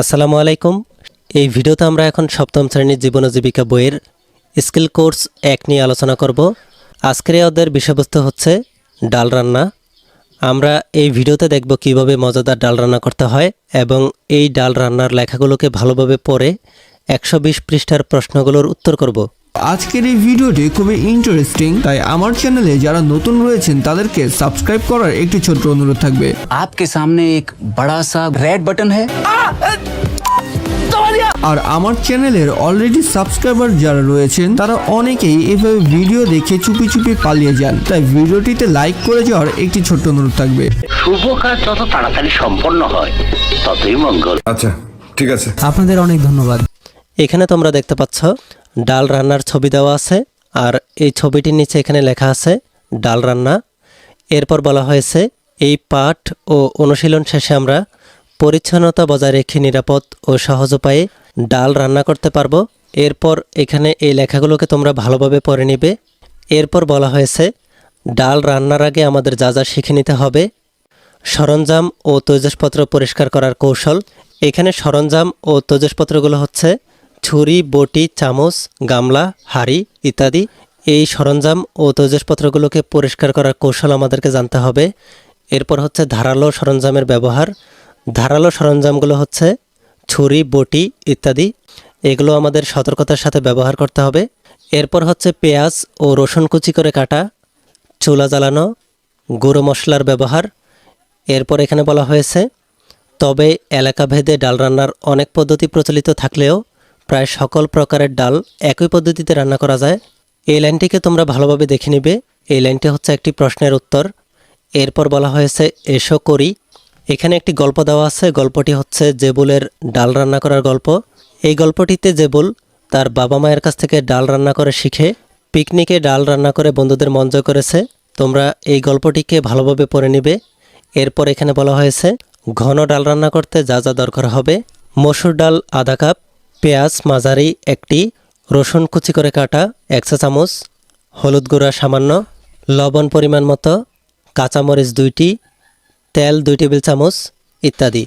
আসসালামু আলাইকুম। এই ভিডিওতে আমরা এখন সপ্তম শ্রেণীর জীবন ও জীবিকা বইয়ের স্কিল কোর্স 1 নিয়ে আলোচনা করব। আজকের এই অধ্যায়ের বিষয়বস্তু হচ্ছে ডাল রান্না। আমরা এই ভিডিওতে দেখব কিভাবে মজাদার ডাল রান্না করতে হয় এবং এই ডাল রান্নার লেখাগুলোকে ভালোভাবে পড়ে 120 পৃষ্ঠার প্রশ্নগুলোর উত্তর করব। আজকের এই ভিডিওটি খুবই ইন্টারেস্টিং, তাই আমার চ্যানেলে যারা নতুন রয়েছেন তাদেরকে সাবস্ক্রাইব করার একটি ছোট্ট অনুরোধ থাকবে। आपके सामने एक बड़ा सा रेड बटन है। আর আমার চ্যানেলের অলরেডি সাবস্ক্রাইবার যারা রয়েছেন তারা অনেকেই এভাবে ভিডিও দেখে চুপি চুপি পালিয়ে যান, তাই ভিডিওটিতে লাইক করে যাওয়ার একটি ছোট্ট অনুরোধ থাকবে। শুভ কাজ যত তাড়াতাড়ি সম্পন্ন হয় ততই মঙ্গল। আচ্ছা ঠিক আছে, আপনাদের অনেক ধন্যবাদ। এখানে তোমরা দেখতে পাচ্ছ ডাল রান্নার ছবি দেওয়া আছে, আর এই ছবিটির নিচে এখানে লেখা আছে ডাল রান্না। এরপর বলা হয়েছে এই পাঠ ও অনুশীলন শেষে আমরা পরিচ্ছন্নতা বজায় রেখে নিরাপদ ও সহজ উপায়ে ডাল রান্না করতে পারবো। এরপর এখানে এই লেখাগুলোকে তোমরা ভালোভাবে পড়ে নিবে। এরপর বলা হয়েছে ডাল রান্নার আগে আমাদের যা যা শিখে নিতে হবে। সরঞ্জাম ও তৈজসপত্র পরিষ্কার করার কৌশল। এখানে সরঞ্জাম ও তৈজসপত্রগুলো হচ্ছে ছুরি, বটি, চামচ, গামলা, হাঁড়ি ইত্যাদি। এই সরঞ্জাম ও তৈজসপত্রগুলোকে পরিষ্কার করার কৌশল আমাদেরকে জানতে হবে। এরপর হচ্ছে ধারালো সরঞ্জামের ব্যবহার। ধারালো সরঞ্জামগুলো হচ্ছে ছুরি, বটি ইত্যাদি। এগুলো আমাদের সতর্কতার সাথে ব্যবহার করতে হবে। এরপর হচ্ছে পেঁয়াজ ও রসুন কুচি করে কাটা, চুলা জ্বালানো, গুঁড়ো মশলার ব্যবহার। এরপর এখানে বলা হয়েছে তবে এলাকাভেদে ডাল রান্নার অনেক পদ্ধতি প্রচলিত থাকলেও প্রায় সকল প্রকারের ডাল একই পদ্ধতিতে রান্না করা যায়। এই লাইনটিকে তোমরা ভালোভাবে দেখে নিবে। এই লাইনটি হচ্ছে একটি প্রশ্নের উত্তর। এরপর বলা হয়েছে এসো করি। এখানে একটি গল্প দেওয়া আছে। গল্পটি হচ্ছে জেবুলের ডাল রান্না করার গল্প। এই গল্পটিতে জেবুল তার বাবা মায়ের কাছ থেকে ডাল রান্না করে শিখে পিকনিকে ডাল রান্না করে বন্ধুদের মন জয় করেছে। তোমরা এই গল্পটিকে ভালোভাবে পড়ে নিবে। এরপর এখানে বলা হয়েছে ঘন ডাল রান্না করতে যা যা দরকার হবে। মসুর ডাল আধা কাপ, পেঁয়াজ মাঝারি একটি, রসুন কুচি করে কাটা 1 চা চামচ, হলুদ গুঁড়া সামান্য, লবণ পরিমাণ মতো, কাঁচামরিচ 2টি, তেল 2 টেবিল চামচ ইত্যাদি।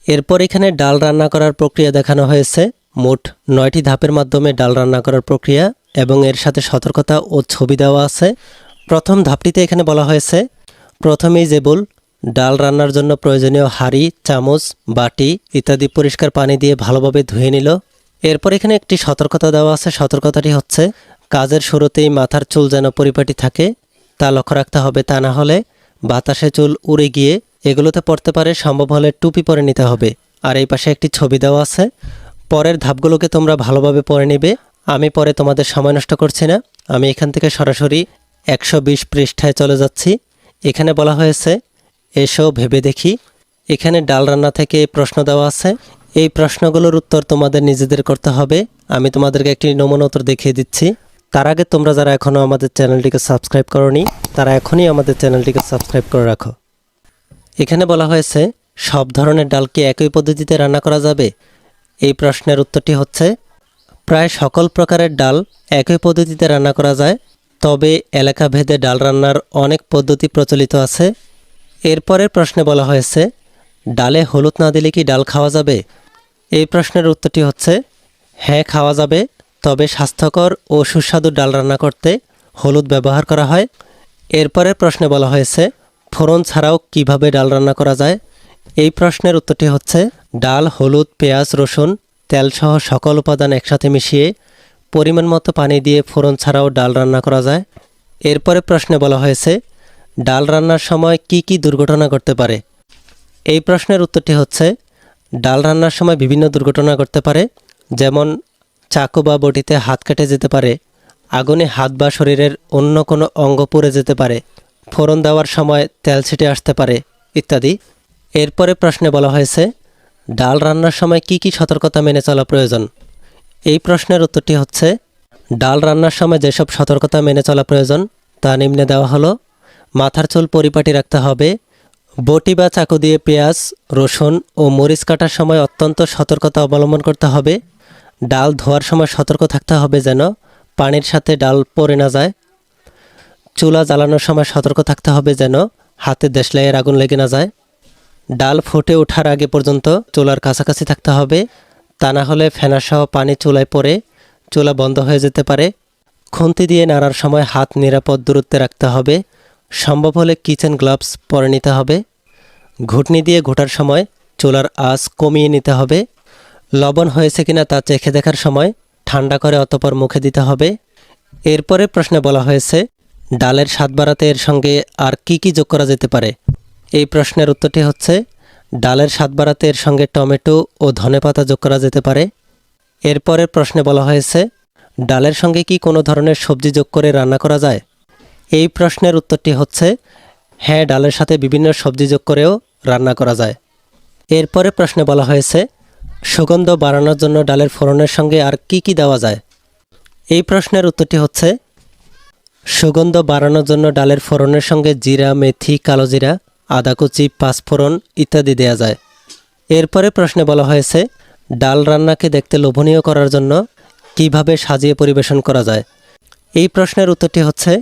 এরপর এখানে ডাল রান্না করার প্রক্রিয়া দেখানো হয়েছে। মোট 9টি ধাপের মাধ্যমে ডাল রান্না করার প্রক্রিয়া এবং এর সাথে সতর্কতা ও ছবি দেওয়া আছে। প্রথম ধাপটিতে এখানে বলা হয়েছে প্রথমেই জেবুল ডাল রান্নার জন্য প্রয়োজনীয় হাঁড়ি, চামচ, বাটি ইত্যাদি পরিষ্কার পানি দিয়ে ভালোভাবে ধুয়ে নিল। এরপর এখানে একটি সতর্কতা দেওয়া আছে। সতর্কতাটি হচ্ছে কাজের শুরুতেই মাথার চুল যেন পরিপাটি থাকে তা লক্ষ্য রাখতে হবে, তা না হলে বাতাসে চুল উড়ে গিয়ে এগুলোতে পড়তে পারে। সম্ভব হলে টুপি পরে নিতে হবে। আর এই পাশে একটি ছবি দেওয়া আছে। পরের ধাপগুলোকে তোমরা ভালোভাবে পড়ে নিবে। আমি পরে তোমাদের সময় নষ্ট করছি না, আমি এখান থেকে সরাসরি 120 পৃষ্ঠায় চলে যাচ্ছি। এখানে বলা হয়েছে এসো ভেবে দেখি। এখানে ডাল রান্না থেকে প্রশ্ন দেওয়া আছে। এই প্রশ্নগুলোর উত্তর তোমাদের নিজেদের করতে হবে। আমি তোমাদেরকে একটি নমুনা উত্তর দেখিয়ে দিচ্ছি। তার আগে তোমরা যারা এখনও আমাদের চ্যানেলটিকে সাবস্ক্রাইব করোনি তারা এখনই আমাদের চ্যানেলটিকে সাবস্ক্রাইব করে রাখো। এখানে বলা হয়েছে সব ধরনের ডাল কি একই পদ্ধতিতে রান্না করা যাবে? এই প্রশ্নের উত্তরটি হচ্ছে প্রায় সকল প্রকারের ডাল একই পদ্ধতিতে রান্না করা যায়, তবে এলাকাভেদে ডাল রান্নার অনেক পদ্ধতি প্রচলিত আছে। এরপরের প্রশ্নে বলা হয়েছে ডালে হলুদ না দিলে কি ডাল খাওয়া যাবে? এই প্রশ্নের উত্তরটি হচ্ছে হ্যাঁ, খাওয়া যাবে, তবে স্বাস্থ্যকর ও সুস্বাদু ডাল রান্না করতে হলুদ ব্যবহার করা হয়। এরপরের প্রশ্নে বলা হয়েছে ফোড়ন ছাড়াও কিভাবে ডাল রান্না করা যায়? এই প্রশ্নের উত্তরটি হচ্ছে ডাল, হলুদ, পেঁয়াজ, রসুন, তেলসহ সকল উপাদান একসাথে মিশিয়ে পরিমাণ মতো পানি দিয়ে ফোড়ন ছাড়াও ডাল রান্না করা যায়। এরপরে প্রশ্নে বলা হয়েছে ডাল রান্নার সময় কি কি দুর্ঘটনা ঘটতে পারে? এই প্রশ্নের উত্তরটি হচ্ছে ডাল রান্নার সময় বিভিন্ন দুর্ঘটনা ঘটতে পারে, যেমন চাকু বা বটিতে হাত কেটে যেতে পারে, আগুনে হাত বা শরীরের অন্য কোনো অঙ্গ পুড়ে যেতে পারে, ফোড়ন দেওয়ার সময় তেল ছিটে আসতে পারে ইত্যাদি। এরপরে প্রশ্নে বলা হয়েছে ডাল রান্নার সময় কি কি সতর্কতা মেনে চলা প্রয়োজন? এই প্রশ্নের উত্তরটি হচ্ছে ডাল রান্নার সময় যেসব সতর্কতা মেনে চলা প্রয়োজন তা নিম্নে দেওয়া হলো। মাথার চুল পরিপাটি রাখতে হবে। বটি বা চাকু দিয়ে পেঁয়াজ, রসুন ও মরিচ কাটার সময় অত্যন্ত সতর্কতা অবলম্বন করতে হবে। ডাল ধোয়ার সময় সতর্ক থাকতে হবে যেন পানির সাথে ডাল পড়ে না যায়। চুলা জ্বালানোর সময় সতর্ক থাকতে হবে যেন হাতে দেশলাইয়ের আগুন লেগে না যায়। ডাল ফুটে ওঠার আগে পর্যন্ত চুলার কাছাকাছি থাকতে হবে, তা না হলে ফেনাসহ পানি চুলায় পড়ে চুলা বন্ধ হয়ে যেতে পারে। খুন্তি দিয়ে নাড়ার সময় হাত নিরাপদ দূরত্বে রাখতে হবে। সম্ভব হলে কিচেন গ্লাভস পরে নিতে হবে। ঘুটনি দিয়ে ঘোটার সময় চুলার আঁচ কমিয়ে নিতে হবে। লবণ হয়েছে কিনা তা চেখে দেখার সময় ঠান্ডা করে অতঃপর মুখে দিতে হবে। এরপরে প্রশ্নে বলা হয়েছে ডালের স্বাদ বাড়াতে এর সঙ্গে আর কি কি যোগ করা যেতে পারে। এই প্রশ্নের উত্তরটি হচ্ছে ডালের স্বাদ বাড়াতে এর সঙ্গে টমেটো ও ধনেপাতা যোগ করা যেতে পারে। এরপরের প্রশ্নে বলা হয়েছে ডালের সঙ্গে কি কোনো ধরনের সবজি যোগ করে রান্না করা যায়। এই প্রশ্নের উত্তরটি হচ্ছে হ্যাঁ, ডালের সাথে বিভিন্ন সবজি যোগ করেও রান্না করা যায়। এরপরে প্রশ্নে বলা হয়েছে সুগন্ধ বাড়ানোর জন্য ডালের ফোড়নের সঙ্গে আর কি কি দেওয়া যায়। এই প্রশ্নের উত্তরটি হচ্ছে সুগন্ধ বাড়ানোর জন্য ডালের ফোড়নের সঙ্গে জিরা, মেথি, কালো জিরা, আদা কুচি, পাঁচফোড়ন ইত্যাদি দেওয়া যায়। এরপরে প্রশ্নে বলা হয়েছে ডাল রান্নাকে দেখতে লোভনীয় করার জন্য কিভাবে সাজিয়ে পরিবেশন করা যায়। এই প্রশ্নের উত্তরটি হচ্ছে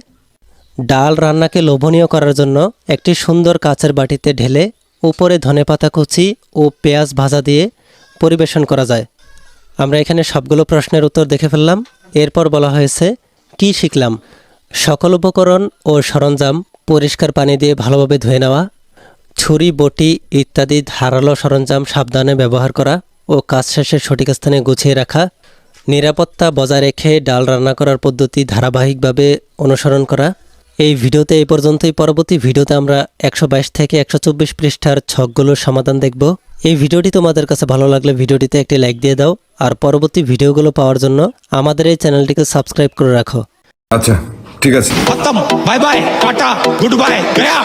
ডাল রান্নাকে লোভনীয় করার জন্য একটি সুন্দর কাচের বাটিতে ঢেলে উপরে ধনেপাতা কুচি ও পেঁয়াজ ভাজা দিয়ে পরিবেশন করা যায়। আমরা এখানে সবগুলো প্রশ্নের উত্তর দেখে ফেললাম। এরপর বলা হয়েছে কি শিখলাম। সকল উপকরণ ও সরঞ্জাম পরিষ্কার পানি দিয়ে ভালোভাবে ধুয়ে নেওয়া, ছুরি, বটি ইত্যাদি ধারালো সরঞ্জাম সাবধানে ব্যবহার করা ও কাজ শেষে সঠিক স্থানে গুছিয়ে রাখা, নিরাপত্তা বজায় রেখে ডাল রান্না করার পদ্ধতি ধারাবাহিকভাবে অনুসরণ করা। এই ভিডিওতে এই পর্যন্তই। পরবর্তী ভিডিওতে আমরা 122 থেকে 124 পৃষ্ঠার ছকগুলোর সমাধান দেখব। এই ভিডিওটি তোমাদের কাছে ভালো লাগলে ভিডিওটিতে একটি লাইক দিয়ে দাও, আর পরবর্তী ভিডিওগুলো পাওয়ার জন্য আমাদের এই চ্যানেলটিকে সাবস্ক্রাইব করে রাখো। আচ্ছা, ঠিক আছে। खत्म, bye bye, tata, good bye, गया।